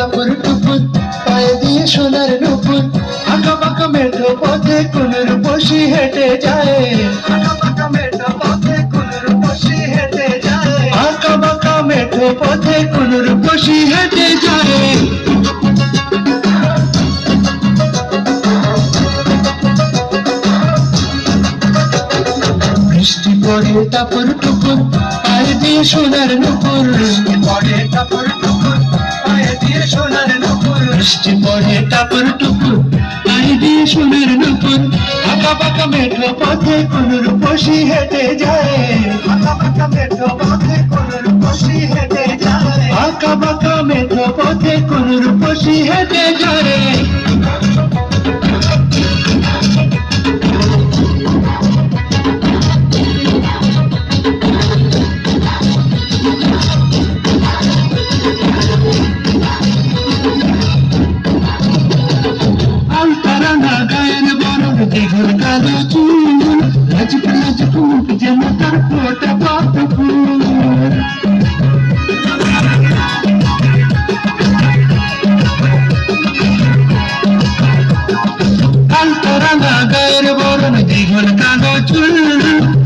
টাপুর টুপুর পায়ে দিয়ে সোনার নুপুর আঁকা বাঁকা মেঠো পথে কোন রূপসী হেঁটে যায় আঁকা বাঁকা মেঠো পথে কোন রূপসী হেঁটে যায় আঁকা বাঁকা মেঠো পথে কোন রূপসী হেঁটে যায় বৃষ্টি পড়ে টাপুর টুপুর পায়ে দিয়ে সোনার নুপুর বৃষ্টি পড়ে টাপুর টুপুর পায়ে দিয়ে সোনার নুপুর বৃষ্টি পড়ে টাপুর টুপুর পায়ে দিয়ে সোনার নুপুর আঁকা বাঁকা মেঠো পথে কোন রূপসী হেঁটে যায় আঁকা বাঁকা মেঠো পথে কোন রূপসী হেঁটে যায় আঁকা বাঁকা মেঠো পথে কোন রূপসী হেঁটে যায় দীঘল কালো চুল লাজুক লাজুক মুখ যেন তার ফোটা পদ্ম ফুল আলতারাঙা গায়ের বরণ দীঘল কালো চুল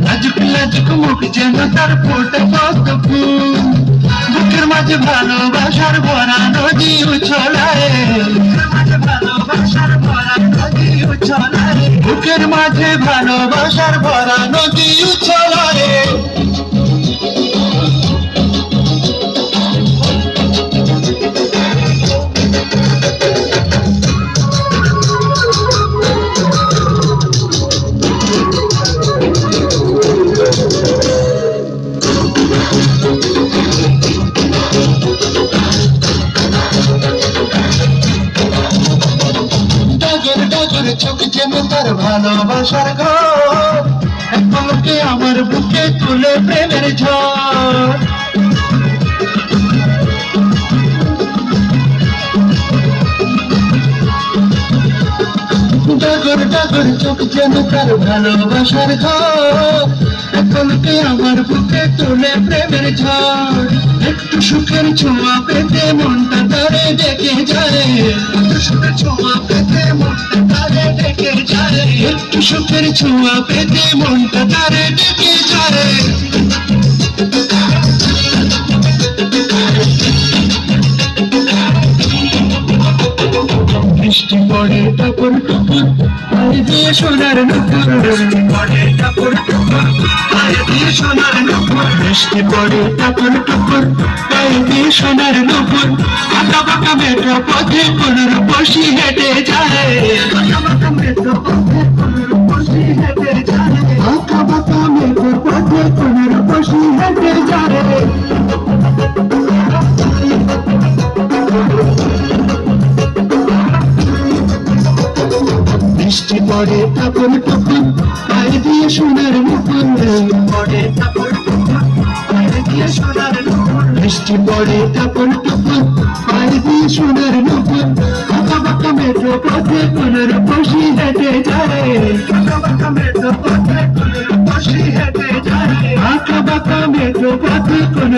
লাজুক লাজুক মুখ যেন তার ফোটা পদ্ম ফুল বুকের মাঝে ভালোবাসার ভরা নদী উছলায় ভালোবাসার ভরা নদী উছলায় বুকের মাঝে ভালোবাসার ভরা নদী উছলায় চোখ যেন তার ভালোবাসার ঘর এক পলকে আমার বুকে তুলে প্রেমের ঝড় ডাগর ডাগর চোখ যেন তার ভালোবাসার ঘর এক পলকে আমার বুকে তুলে প্রেমের ঝড় একটু সুখের ছোঁয়া পেতে মনটা তারে ডেকে যায় একটু সুখের ছোঁয়া পেতে মনটা তারে ডেকে যায় একটু সুখের ছোঁয়া পেতে মনটা তারে ডেকে যায় বৃষ্টি পড়ে টাপুর টুপুর পায়ে দিয়ে সোনার নুপুর বৃষ্টি পড়ে টাপুর টুপুর পায়ে দিয়ে সোনার নুপুর বৃষ্টি পড়ে টাপুর টুপুর পায়ে দিয়ে সোনার নুপুর আঁকা বাঁকা মেঠো পথে কোন রূপসী হেঁটে যায় আঁকা বাঁকা মেঠো পথে কোন রূপসী হেঁটে যায় আঁকা বাঁকা মেঠো পথে কোন রূপসী হেঁটে যায় বৃষ্টি পড়ে টাপুর টুপুর পায়ে দিয়ে সোনার নুপুর পড়ে টাপুর টুপুর পায়ে দিয়ে সোনার নুপুর বৃষ্টি পড়ে টাপুর টুপুর পায়ে দিয়ে সোনার নুপুর আঁকা বাঁকা মেঠো পথে কোন রূপসী হেঁটে যায় আঁকা বাঁকা মেঠো পথে কোন রূপসী হেঁটে যায় আঁকা বাঁকা মেঠো পথে কোন